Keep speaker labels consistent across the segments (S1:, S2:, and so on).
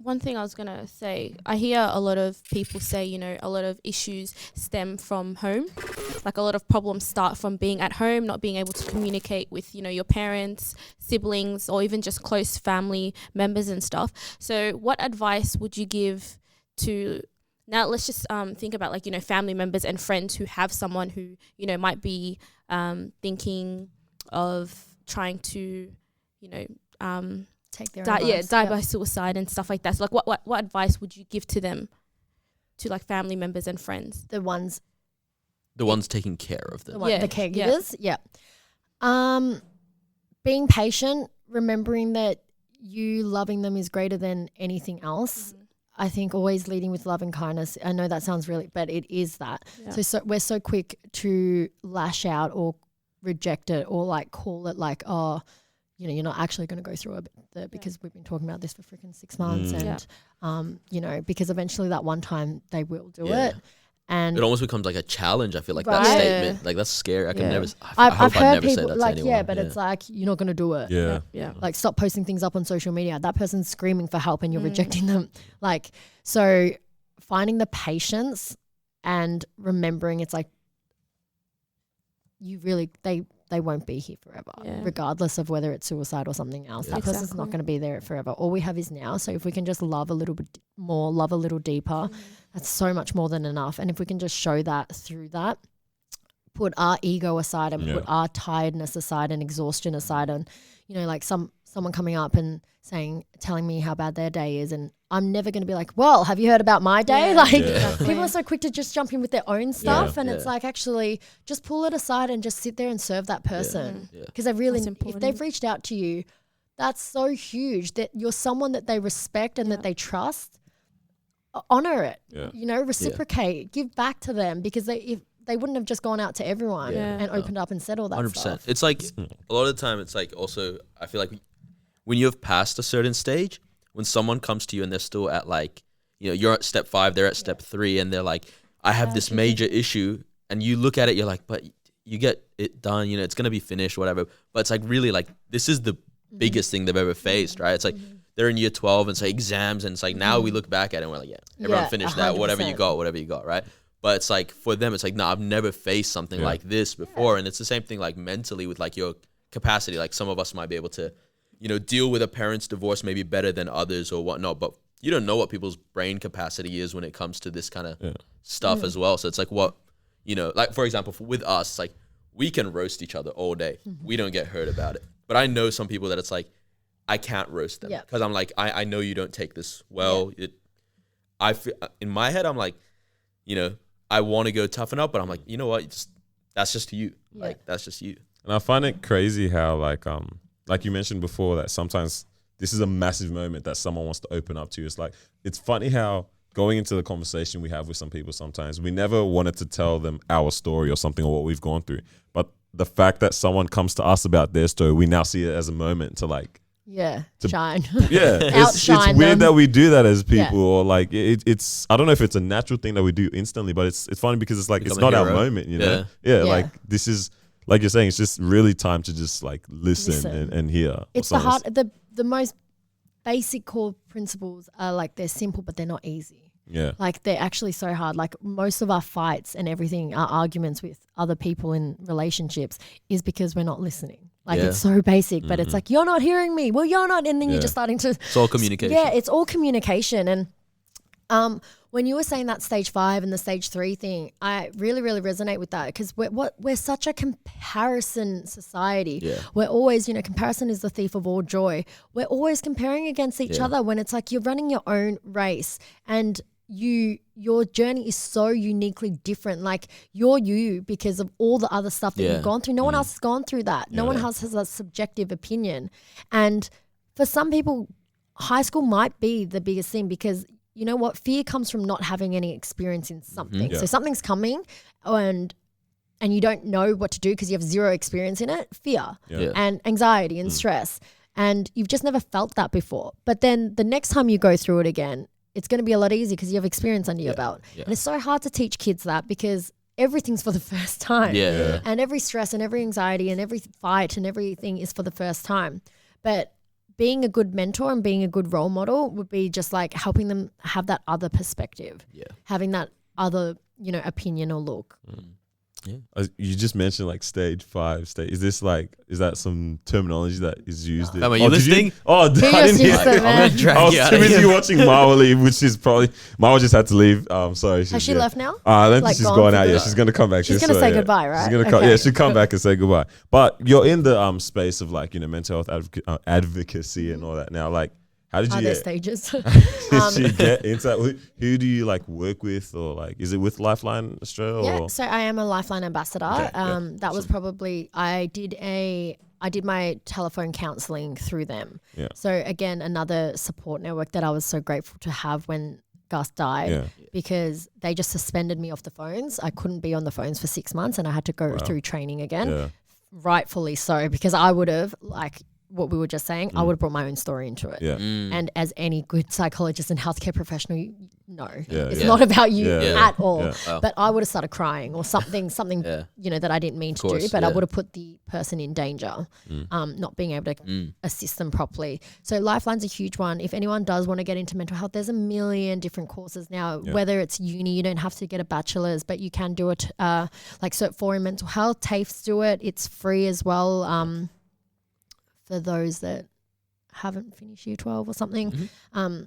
S1: one thing I was going to say, I hear a lot of people say, you know, a lot of issues stem from home. Like a lot of problems start from being at home, not being able to communicate with, you know, your parents, siblings, or even just close family members and stuff. So what advice would you give to, now let's just think about like, you know, family members and friends who have someone who, you know, might be thinking of trying to, you know,
S2: take their
S1: die by suicide and stuff like that. So like what advice would you give to them, to like family members and friends?
S2: The ones
S3: taking care of them.
S2: The caregivers. Yeah. Being patient, remembering that you loving them is greater than anything else. Mm-hmm. I think always leading with love and kindness. I know that sounds really, but it is that. Yeah. So we're so quick to lash out or reject it or like call it like, oh, you know, you're not actually going to go through it because we've been talking about this for freaking 6 months and, you know, because eventually that one time they will do it. And
S3: it almost becomes like a challenge. I feel like that statement, like that's scary. I can never,
S2: I've heard
S3: never
S2: people
S3: say that
S2: like,
S3: to anyone.
S2: but it's like, you're not going to do it.
S4: Yeah.
S2: Like stop posting things up on social media. That person's screaming for help and you're rejecting them. Like, so finding the patience and remembering it's like, you really, they won't be here forever, regardless of whether it's suicide or something else. That person's not going to be there forever. All we have is now. So if we can just love a little bit more, love a little deeper, that's so much more than enough. And if we can just show that through that, put our ego aside and put our tiredness aside and exhaustion aside, and, you know, like someone coming up and telling me how bad their day is, and I'm never going to be like, well, have you heard about my day? People are so quick to just jump in with their own stuff, and it's like, actually just pull it aside and just sit there and serve that person, because if they've reached out to you, that's so huge that you're someone that they respect and that they trust. Honor it, you know, reciprocate, give back to them, because if they wouldn't have just gone out to everyone and opened up and said all that 100%.
S3: Stuff. It's like a lot of the time, it's like also, I feel like when you have passed a certain stage, when someone comes to you and they're still at like, you know, you're at step 5, they're at step 3, and they're like, I have this major issue, and you look at it, you're like, but you get it done, you know, it's going to be finished, whatever. But it's like really like, this is the biggest thing they've ever faced, right? It's like, they're in year 12 and it's like exams, and it's like now we look back at it and we're like, everyone finished 100%. That, whatever you got, right? But it's like for them, it's like, no, I've never faced something like this before. And it's the same thing like mentally with like your capacity. Like some of us might be able to, you know, deal with a parent's divorce maybe better than others or whatnot, but you don't know what people's brain capacity is when it comes to this kind of stuff as well. So it's like what, you know, like for example, with us, like we can roast each other all day. We don't get hurt about it. But I know some people that it's like, I can't roast them because I'm like, I know you don't take this well. I feel in my head, I'm like, you know, I want to go toughen up, but I'm like, you know what? That's just you. Like, that's just you.
S4: And I find it crazy how like you mentioned before, that sometimes this is a massive moment that someone wants to open up to you. It's like, it's funny how going into the conversation we have with some people, sometimes we never wanted to tell them our story or something or what we've gone through. But the fact that someone comes to us about their story, we now see it as a moment to like,
S2: shine.
S4: Yeah, it's weird that we do that as people, or like it's I don't know if it's a natural thing that we do instantly, but it's funny because it's like it's not our moment, you know. Like this is like you're saying, it's just really time to just like listen. And hear.
S2: It's the most basic core principles are like they're simple, but they're not easy.
S4: Yeah,
S2: like they're actually so hard. Like most of our fights and everything, our arguments with other people in relationships, is because we're not listening. Like it's so basic, but it's like, you're not hearing me. Well, you're not. And then you're just starting to.
S3: It's all communication.
S2: Yeah, it's all communication. And when you were saying that stage 5 and the stage 3 thing, I really, really resonate with that, because we're such a comparison society. Yeah. We're always, you know, comparison is the thief of all joy. We're always comparing against each other when it's like you're running your own race, and your journey is so uniquely different. Like you're you because of all the other stuff that you've gone through. No one else has gone through that. No one else has a subjective opinion. And for some people, high school might be the biggest thing, because you know what? Fear comes from not having any experience in something. So something's coming and you don't know what to do because you have zero experience in it. Fear and anxiety and stress. And you've just never felt that before. But then the next time you go through it again, it's going to be a lot easier because you have experience under your belt. And it's so hard to teach kids that, because everything's for the first time. And every stress and every anxiety and every fight and everything is for the first time. But being a good mentor and being a good role model would be just like helping them have that other perspective, having that other, opinion or look.
S4: You just mentioned like stage 5 stage. Is that some terminology that is used?
S3: Are you listening?
S4: I didn't hear.
S3: I'm gonna drag
S4: I was
S3: you out
S4: too
S3: of
S4: busy
S3: here.
S4: watching Marwa leave, which is probably Marwa just had to leave. Sorry.
S2: Has she left now?
S4: I don't
S2: Like
S4: think she's
S2: gone
S4: gone
S2: for
S4: out
S2: good?
S4: yet. She's gonna come back.
S2: She's gonna say goodbye, right?
S4: She's gonna come.
S2: Okay.
S4: Yeah, she'll come back and say goodbye. But you're in the space of like mental health advocacy and all that now. Like, how did
S2: Are
S4: you
S2: there
S4: get?
S2: stages?
S4: Did you get into that? Who do you like work with, or like is it with Lifeline Australia?
S2: Yeah,
S4: Or?
S2: so I am a Lifeline ambassador.
S4: Okay, yeah.
S2: That was probably I did my telephone counselling through them.
S4: Yeah.
S2: So again, another support network that I was so grateful to have when Gus died, because they just suspended me off the phones. I couldn't be on the phones for 6 months, and I had to go through training again.
S4: Yeah.
S2: Rightfully so, because I would have, like what we were just saying, I would have brought my own story into it.
S4: Yeah.
S2: And as any good psychologist and healthcare professional, it's
S4: yeah.
S2: not about you
S4: Yeah.
S2: at all.
S4: Yeah.
S3: Oh.
S2: But I would have started crying or something, that I didn't mean to do, but I would have put the person in danger, not being able to assist them properly. So Lifeline's a huge one. If anyone does want to get into mental health, there's a million different courses now. Whether it's uni, you don't have to get a bachelor's, but you can do it like Cert 4 in mental health. TAFEs do it. It's free as well. For those that haven't finished year 12 or something,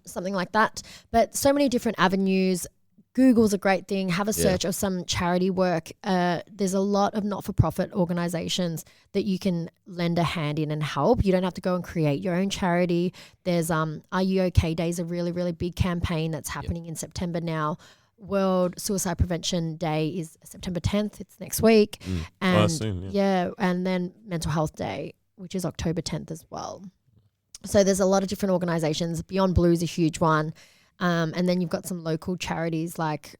S2: something like that. But so many different avenues. Google's a great thing. Have a search of some charity work. There's a lot of not-for-profit organizations that you can lend a hand in and help. You don't have to go and create your own charity. There's Are You OK Day is a really, really big campaign that's happening in September now. World Suicide Prevention Day is September 10th. It's next week. And
S4: soon,
S2: and then Mental Health Day, which is October 10th as well. So there's a lot of different organizations. Beyond Blue is a huge one. And then you've got some local charities like,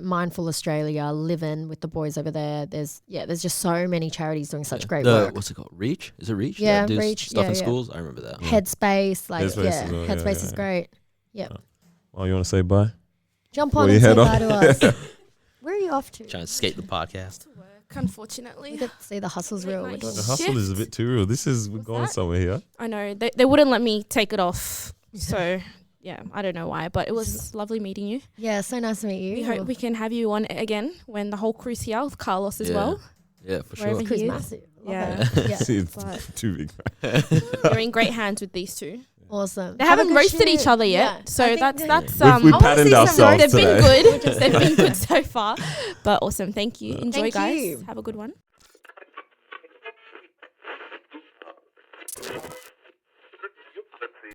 S2: Mindful Australia, Livin' with the boys over there. There's just so many charities doing such great work.
S3: What's it called? Reach? Is it Reach?
S2: Yeah,
S3: That does
S2: Reach,
S3: Stuff
S2: yeah,
S3: in
S2: yeah.
S3: schools? I remember that.
S2: Headspace,
S4: Headspace
S2: is great. Yeah.
S4: Well, you want to say bye?
S2: Jump
S4: Before
S2: on
S4: you
S2: and say
S4: head
S2: bye
S4: off.
S2: to us. Where are you off to?
S3: Trying to escape the podcast.
S1: Work, unfortunately.
S2: We get to see the hustle's real. We're doing
S4: The hustle is a bit too real. We're going somewhere here.
S1: I know. They wouldn't let me take it off. So, I don't know why, but it was lovely meeting you.
S2: Yeah, so nice to meet you.
S1: We hope we can have you on again when the whole crew's here with Carlos as well.
S3: Yeah, for
S1: Wherever
S3: sure.
S1: he
S2: Crew's
S1: is.
S2: massive. Love
S1: Yeah.
S2: it. Yeah.
S4: See, it's
S1: But-
S4: too big.
S1: You're in great hands with these two.
S2: Awesome.
S1: They
S2: Have a
S1: haven't
S2: good
S1: roasted
S2: shoot.
S1: each other
S2: Yeah.
S1: yet, so
S2: I think
S1: that's
S4: We
S1: I wanna
S4: patterned
S1: see some
S4: ourselves
S1: They've
S4: today.
S1: been good. They've been good so far, but awesome. Thank you. Enjoy,
S2: Thank
S1: guys.
S2: you.
S1: Have a good one.